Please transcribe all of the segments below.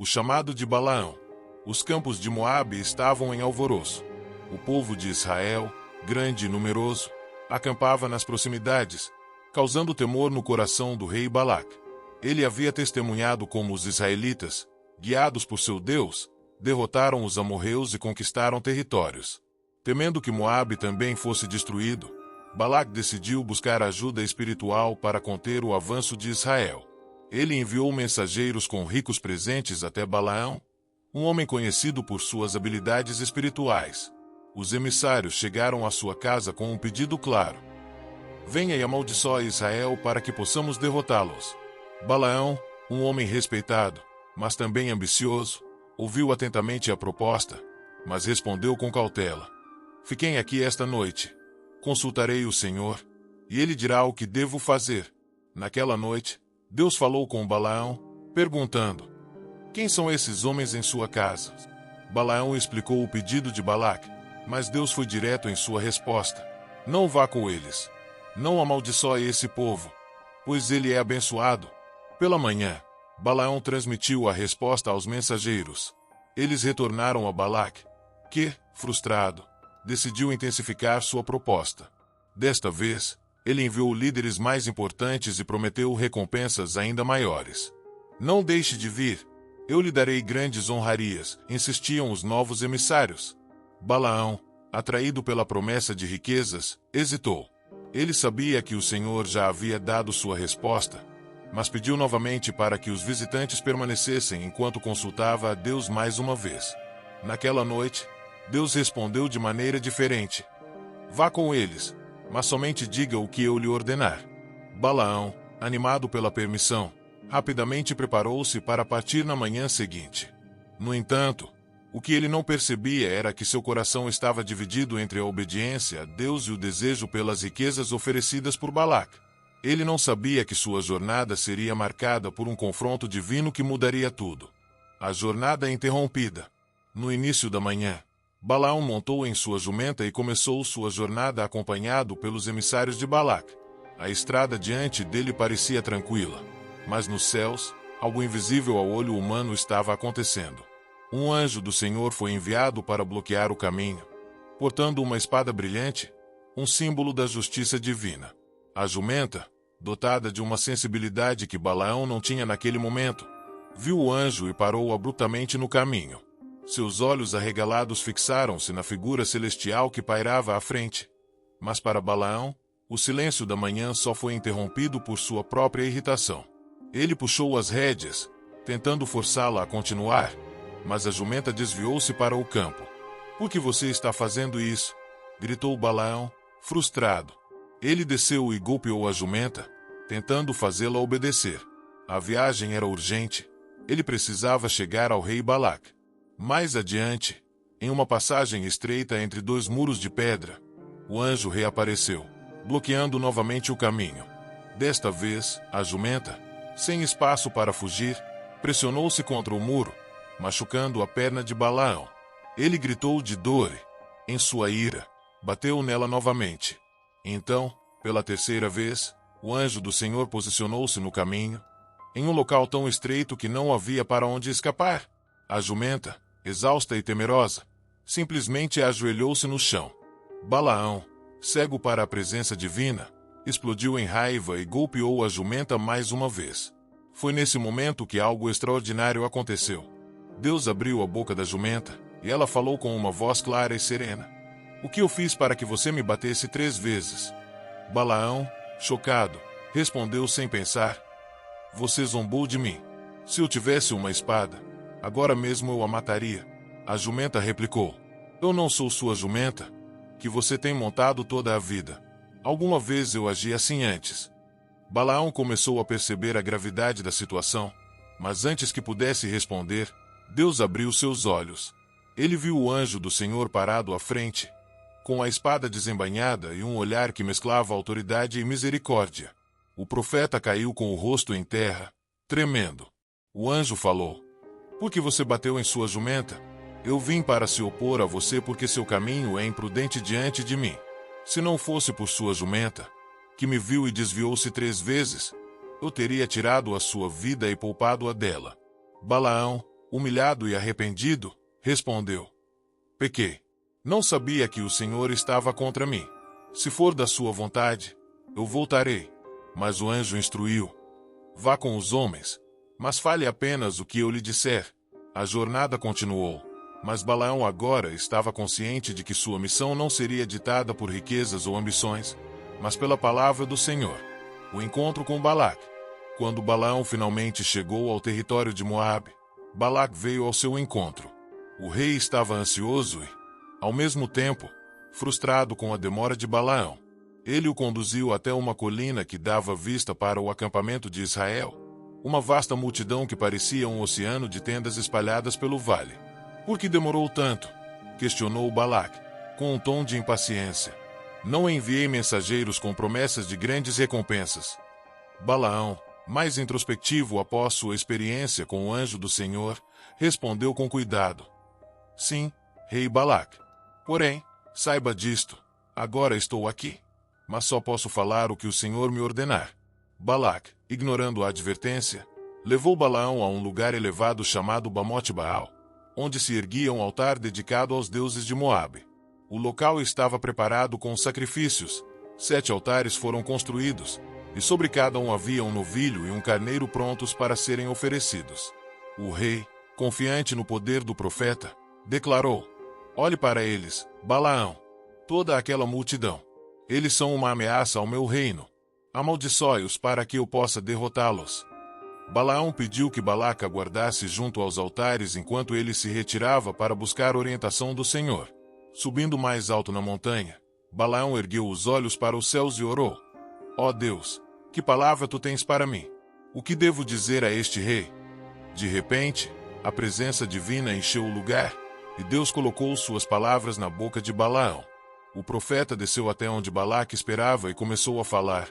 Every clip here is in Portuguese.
O chamado de Balaão. Os campos de Moabe estavam em alvoroço. O povo de Israel, grande e numeroso, acampava nas proximidades, causando temor no coração do rei Balac. Ele havia testemunhado como os israelitas, guiados por seu Deus, derrotaram os amorreus e conquistaram territórios. Temendo que Moabe também fosse destruído, Balac decidiu buscar ajuda espiritual para conter o avanço de Israel. Ele enviou mensageiros com ricos presentes até Balaão, um homem conhecido por suas habilidades espirituais. Os emissários chegaram à sua casa com um pedido claro: venha e amaldiçoe Israel para que possamos derrotá-los. Balaão, um homem respeitado, mas também ambicioso, ouviu atentamente a proposta, mas respondeu com cautela: fiquem aqui esta noite. Consultarei o Senhor, e ele dirá o que devo fazer. Naquela noite, Deus falou com Balaão, perguntando: quem são esses homens em sua casa? Balaão explicou o pedido de Balac, mas Deus foi direto em sua resposta: não vá com eles. Não amaldiçoe esse povo, pois ele é abençoado. Pela manhã, Balaão transmitiu a resposta aos mensageiros. Eles retornaram a Balac, que, frustrado, decidiu intensificar sua proposta. Desta vez, ele enviou líderes mais importantes e prometeu recompensas ainda maiores. Não deixe de vir, eu lhe darei grandes honrarias, insistiam os novos emissários. Balaão, atraído pela promessa de riquezas, hesitou. Ele sabia que o Senhor já havia dado sua resposta, mas pediu novamente para que os visitantes permanecessem enquanto consultava a Deus mais uma vez. Naquela noite, Deus respondeu de maneira diferente: vá com eles, mas somente diga o que eu lhe ordenar. Balaão, animado pela permissão, rapidamente preparou-se para partir na manhã seguinte. No entanto, o que ele não percebia era que seu coração estava dividido entre a obediência a Deus e o desejo pelas riquezas oferecidas por Balac. Ele não sabia que sua jornada seria marcada por um confronto divino que mudaria tudo. A jornada interrompida. No início da manhã, Balaão montou em sua jumenta e começou sua jornada acompanhado pelos emissários de Balac. A estrada diante dele parecia tranquila, mas nos céus, algo invisível ao olho humano estava acontecendo. Um anjo do Senhor foi enviado para bloquear o caminho, portando uma espada brilhante, um símbolo da justiça divina. A jumenta, dotada de uma sensibilidade que Balaão não tinha naquele momento, viu o anjo e parou abruptamente no caminho. Seus olhos arregalados fixaram-se na figura celestial que pairava à frente. Mas para Balaão, o silêncio da manhã só foi interrompido por sua própria irritação. Ele puxou as rédeas, tentando forçá-la a continuar, mas a jumenta desviou-se para o campo. Por que você está fazendo isso? Gritou Balaão, frustrado. Ele desceu e golpeou a jumenta, tentando fazê-la obedecer. A viagem era urgente. Ele precisava chegar ao rei Balac. Mais adiante, em uma passagem estreita entre dois muros de pedra, o anjo reapareceu, bloqueando novamente o caminho. Desta vez, a jumenta, sem espaço para fugir, pressionou-se contra o muro, machucando a perna de Balaão. Ele gritou de dor e, em sua ira, bateu nela novamente. Então, pela terceira vez, o anjo do Senhor posicionou-se no caminho, em um local tão estreito que não havia para onde escapar. A jumenta, exausta e temerosa, simplesmente ajoelhou-se no chão. Balaão, cego para a presença divina, explodiu em raiva e golpeou a jumenta mais uma vez. Foi nesse momento que algo extraordinário aconteceu. Deus abriu a boca da jumenta, e ela falou com uma voz clara e serena: o que eu fiz para que você me batesse 3 vezes? Balaão, chocado, respondeu sem pensar: você zombou de mim. Se eu tivesse uma espada, agora mesmo eu a mataria. A jumenta replicou: eu não sou sua jumenta, que você tem montado toda a vida. Alguma vez eu agi assim antes. Balaão começou a perceber a gravidade da situação, mas antes que pudesse responder, Deus abriu seus olhos. Ele viu o anjo do Senhor parado à frente, com a espada desembainhada e um olhar que mesclava autoridade e misericórdia. O profeta caiu com o rosto em terra, tremendo. O anjo falou: por que você bateu em sua jumenta? Eu vim para se opor a você porque seu caminho é imprudente diante de mim. Se não fosse por sua jumenta, que me viu e desviou-se 3 vezes, eu teria tirado a sua vida e poupado a dela. Balaão, humilhado e arrependido, respondeu: Pequei. Não sabia que o Senhor estava contra mim. Se for da sua vontade, eu voltarei. Mas o anjo instruiu: Vá com os homens, mas fale apenas o que eu lhe disser. A jornada continuou, mas Balaão agora estava consciente de que sua missão não seria ditada por riquezas ou ambições, mas pela palavra do Senhor. O encontro com Balaque. Quando Balaão finalmente chegou ao território de Moabe, Balaque veio ao seu encontro. O rei estava ansioso e, ao mesmo tempo, frustrado com a demora de Balaão. Ele o conduziu até uma colina que dava vista para o acampamento de Israel, uma vasta multidão que parecia um oceano de tendas espalhadas pelo vale. Por que demorou tanto? Questionou Balaque, com um tom de impaciência. Não enviei mensageiros com promessas de grandes recompensas. Balaão, mais introspectivo após sua experiência com o anjo do Senhor, respondeu com cuidado: Sim, rei Balaque. Porém, saiba disto, agora estou aqui, mas só posso falar o que o Senhor me ordenar. Balaque, ignorando a advertência, levou Balaão a um lugar elevado chamado Bamote Baal, onde se erguia um altar dedicado aos deuses de Moabe. O local estava preparado com sacrifícios. 7 altares foram construídos, e sobre cada um havia um novilho e um carneiro prontos para serem oferecidos. O rei, confiante no poder do profeta, declarou: Olhe para eles, Balaão, toda aquela multidão. Eles são uma ameaça ao meu reino. Amaldiçoe-os para que eu possa derrotá-los. Balaão pediu que Balaque aguardasse junto aos altares enquanto ele se retirava para buscar orientação do Senhor. Subindo mais alto na montanha, Balaão ergueu os olhos para os céus e orou: Ó Deus, que palavra tu tens para mim? O que devo dizer a este rei? De repente, a presença divina encheu o lugar, e Deus colocou suas palavras na boca de Balaão. O profeta desceu até onde Balaque esperava e começou a falar: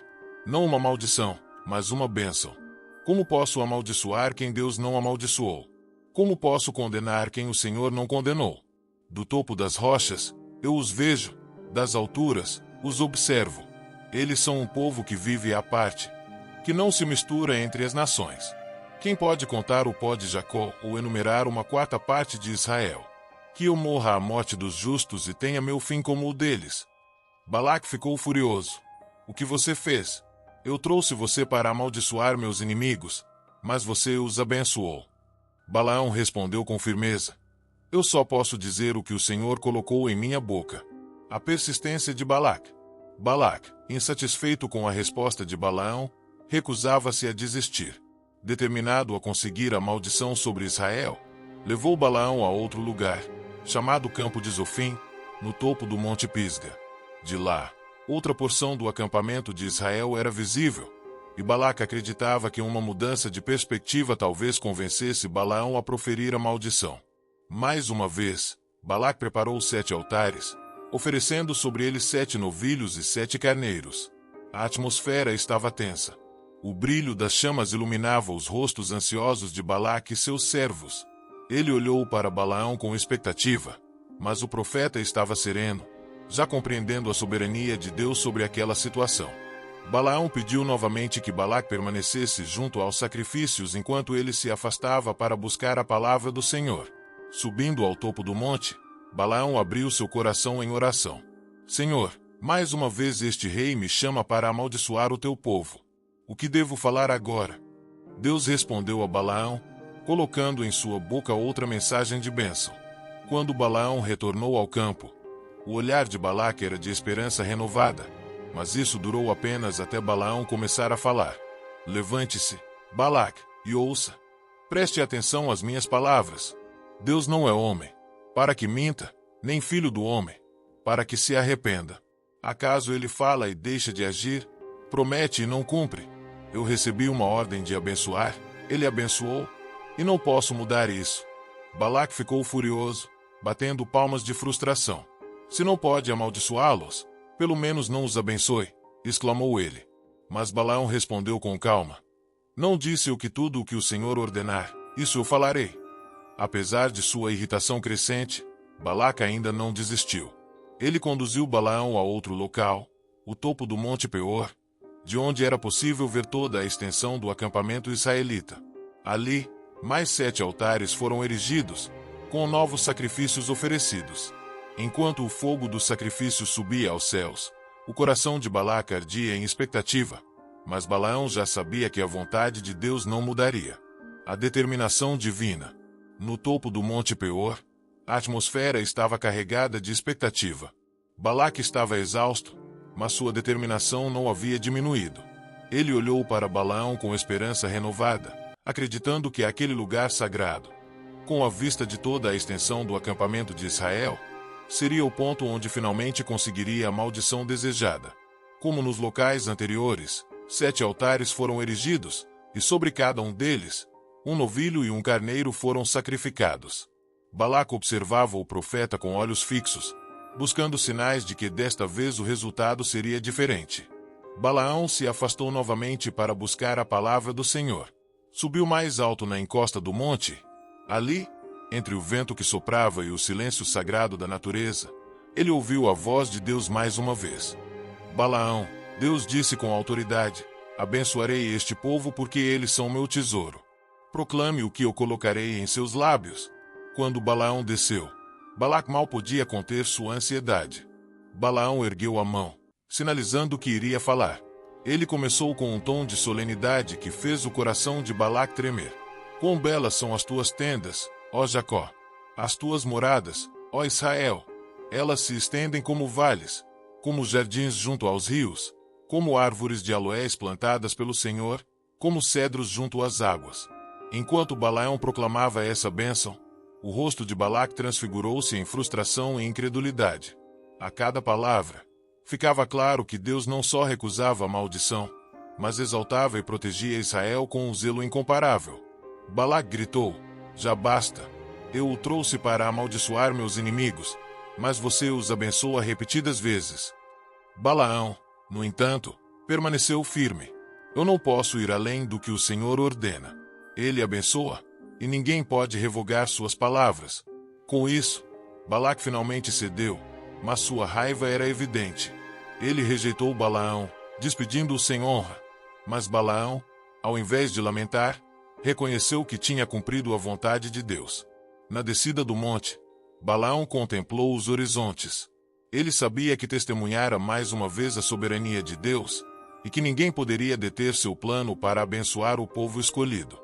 Não uma maldição, mas uma bênção. Como posso amaldiçoar quem Deus não amaldiçoou? Como posso condenar quem o Senhor não condenou? Do topo das rochas, eu os vejo, das alturas, os observo. Eles são um povo que vive à parte, que não se mistura entre as nações. Quem pode contar o pó de Jacó ou enumerar uma quarta parte de Israel? Que eu morra a morte dos justos e tenha meu fim como o deles. Balaque ficou furioso. O que você fez? Eu trouxe você para amaldiçoar meus inimigos, mas você os abençoou. Balaão respondeu com firmeza: Eu só posso dizer o que o Senhor colocou em minha boca. A persistência de Balaque. Balaque, insatisfeito com a resposta de Balaão, recusava-se a desistir. Determinado a conseguir a maldição sobre Israel, levou Balaão a outro lugar, chamado Campo de Zofim, no topo do Monte Pisga. De lá, outra porção do acampamento de Israel era visível, e Balaque acreditava que uma mudança de perspectiva talvez convencesse Balaão a proferir a maldição. Mais uma vez, Balaque preparou 7 altares, oferecendo sobre eles 7 novilhos e 7 carneiros. A atmosfera estava tensa. O brilho das chamas iluminava os rostos ansiosos de Balaque e seus servos. Ele olhou para Balaão com expectativa, mas o profeta estava sereno, já compreendendo a soberania de Deus sobre aquela situação. Balaão pediu novamente que Balaque permanecesse junto aos sacrifícios enquanto ele se afastava para buscar a palavra do Senhor. Subindo ao topo do monte, Balaão abriu seu coração em oração. Senhor, mais uma vez este rei me chama para amaldiçoar o teu povo. O que devo falar agora? Deus respondeu a Balaão, colocando em sua boca outra mensagem de bênção. Quando Balaão retornou ao campo, o olhar de Balaque era de esperança renovada, mas isso durou apenas até Balaão começar a falar. Levante-se, Balaque, e ouça. Preste atenção às minhas palavras. Deus não é homem, para que minta, nem filho do homem, para que se arrependa. Acaso ele fala e deixa de agir? Promete e não cumpre? Eu recebi uma ordem de abençoar, ele abençoou, e não posso mudar isso. Balaque ficou furioso, batendo palmas de frustração. Se não pode amaldiçoá-los, pelo menos não os abençoe, exclamou ele. Mas Balaão respondeu com calma: Não disse tudo o que o Senhor ordenar, isso eu falarei. Apesar de sua irritação crescente, Balaque ainda não desistiu. Ele conduziu Balaão a outro local, o topo do Monte Peor, de onde era possível ver toda a extensão do acampamento israelita. Ali, Mais 7 altares foram erigidos, com novos sacrifícios oferecidos. Enquanto o fogo dos sacrifícios subia aos céus, o coração de Balaque ardia em expectativa, mas Balaão já sabia que a vontade de Deus não mudaria. A determinação divina. No topo do Monte Peor, a atmosfera estava carregada de expectativa. Balaque estava exausto, mas sua determinação não havia diminuído. Ele olhou para Balaão com esperança renovada, acreditando que aquele lugar sagrado, com a vista de toda a extensão do acampamento de Israel, seria o ponto onde finalmente conseguiria a maldição desejada. Como nos locais anteriores, 7 altares foram erigidos, e sobre cada um deles, um novilho e um carneiro foram sacrificados. Balaque observava o profeta com olhos fixos, buscando sinais de que desta vez o resultado seria diferente. Balaão se afastou novamente para buscar a palavra do Senhor. Subiu mais alto na encosta do monte. Ali, entre o vento que soprava e o silêncio sagrado da natureza, ele ouviu a voz de Deus mais uma vez. Balaão, Deus disse com autoridade, abençoarei este povo porque eles são meu tesouro. Proclame o que eu colocarei em seus lábios. Quando Balaão desceu, Balaque mal podia conter sua ansiedade. Balaão ergueu a mão, sinalizando que iria falar. Ele começou com um tom de solenidade que fez o coração de Balaque tremer. Quão belas são as tuas tendas, ó Jacó! As tuas moradas, ó Israel! Elas se estendem como vales, como jardins junto aos rios, como árvores de aloés plantadas pelo Senhor, como cedros junto às águas. Enquanto Balaão proclamava essa bênção, o rosto de Balaque transfigurou-se em frustração e incredulidade. A cada palavra, ficava claro que Deus não só recusava a maldição, mas exaltava e protegia Israel com um zelo incomparável. Balaque gritou, já basta, eu o trouxe para amaldiçoar meus inimigos, mas você os abençoa repetidas vezes. Balaão, no entanto, permaneceu firme. Eu não posso ir além do que o Senhor ordena. Ele abençoa, e ninguém pode revogar suas palavras. Com isso, Balaque finalmente cedeu, mas sua raiva era evidente. Ele rejeitou Balaão, despedindo-o sem honra. Mas Balaão, ao invés de lamentar, reconheceu que tinha cumprido a vontade de Deus. Na descida do monte, Balaão contemplou os horizontes. Ele sabia que testemunhara mais uma vez a soberania de Deus, e que ninguém poderia deter seu plano para abençoar o povo escolhido.